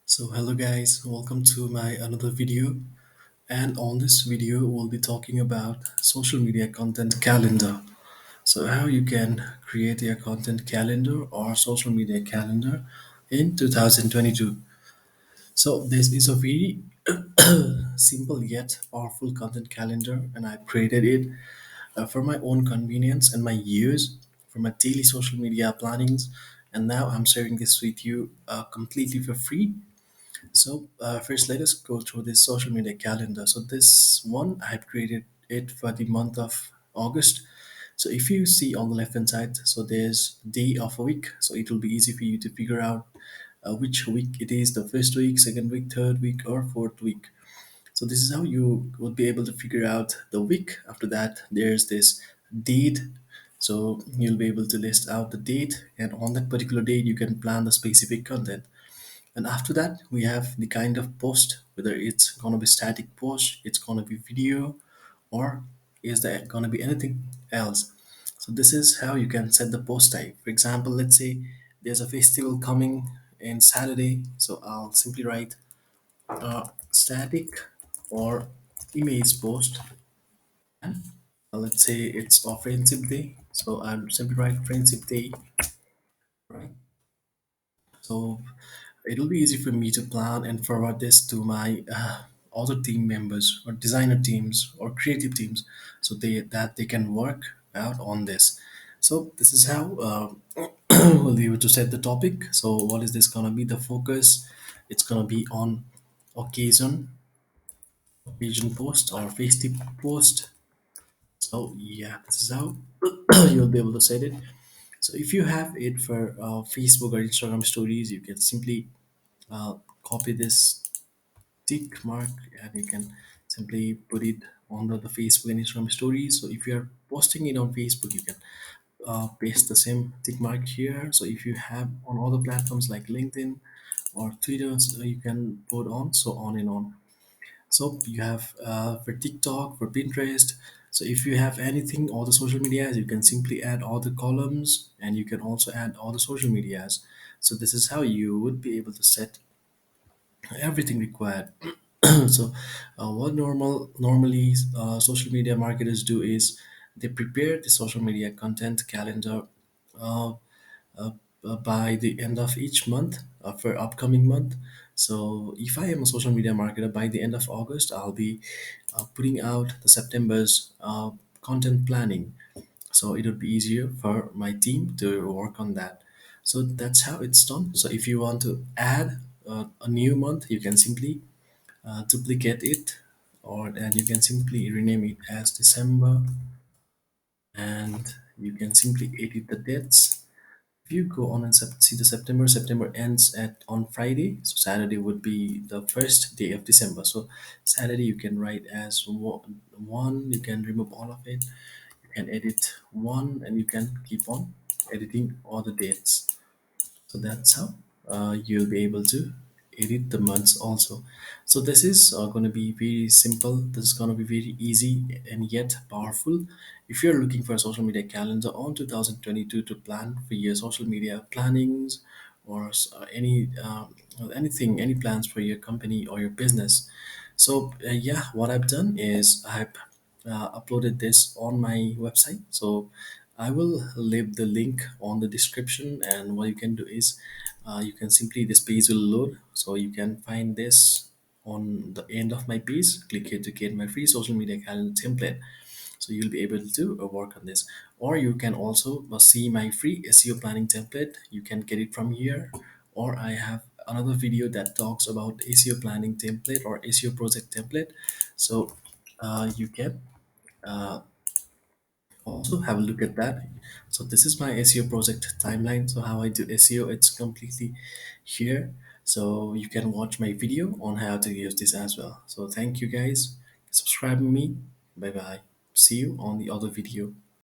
So hello guys, welcome to my another video, and on this video we'll be talking about social media content calendar. So how you can create your content calendar or social media calendar in 2022. So this is a very simple yet powerful content calendar, and I created it for my own convenience and my use for my daily social media plannings, and now I'm sharing this with you completely for free. So first, let us go through this social media calendar. So this one, I've created it for the month of August. So if you see on the left hand side, so there's day of a week. So it will be easy for you to figure out which week it is, the first week, second week, third week, or fourth week. So this is how you will be able to figure out the week. After that, there's this date. So you'll be able to list out the date, and on that particular date, you can plan the specific content. And after that, we have the kind of post, whether it's gonna be static post, it's gonna be video, or is there gonna be anything else. So this is how you can set the post type. For example, let's say there's a festival coming in Saturday, so I'll simply write static or image post. And let's say it's a friendship day, so I'll simply write friendship day. Right. So it'll be easy for me to plan and forward this to my other team members or designer teams or creative teams, so they can work out on this. So this is how we'll be able to set the topic. So what is this gonna be? The focus, it's gonna be on occasion, occasion post or festive post. So yeah, this is how you'll be able to set it. So if you have it for Facebook or Instagram stories, you can simply copy this tick mark, and you can simply put it under the Facebook and Instagram stories. So if you are posting it on Facebook, you can paste the same tick mark here. So if you have on other platforms like LinkedIn or Twitter, so you can put on, so on and on. So you have for TikTok, for Pinterest. So if you have anything, all the social medias, you can simply add all the columns, and you can also add all the social medias. So this is how you would be able to set everything required. So what normally social media marketers do is they prepare the social media content calendar uh, uh, by the end of each month for upcoming month. So if I am a social media marketer, by the end of August, I'll be putting out the September's content planning, so it would be easier for my team to work on that. So that's how it's done. So if you want to add a new month, you can simply duplicate it, or and you can simply rename it as December, and you can simply edit the dates. If you go on and see the September ends at on Friday, so Saturday would be the first day of December. So Saturday you can write as one, you can remove all of it, you can edit one, and you can keep on editing all the dates. So that's how you'll be able to edit the months also. So this is going to be very simple, this is going to be very easy and yet powerful. If you're looking for a social media calendar on 2022 to plan for your social media plannings, or anything, any plans for your company or your business. So yeah, what I've done is I've uploaded this on my website. So I will leave the link on the description, and what you can do is you can simply, this page will load, so you can find this on the end of my page. Click here to get my free social media calendar template, so you'll be able to work on this. Or you can also see my free SEO planning template, you can get it from here. Or I have another video that talks about SEO planning template or SEO project template. So you can also have a look at that. So this is my SEO project timeline. So how I do SEO, it's completely here. So you can watch my video on how to use this as well. So thank you guys, subscribe me. Bye bye, see you on the other video.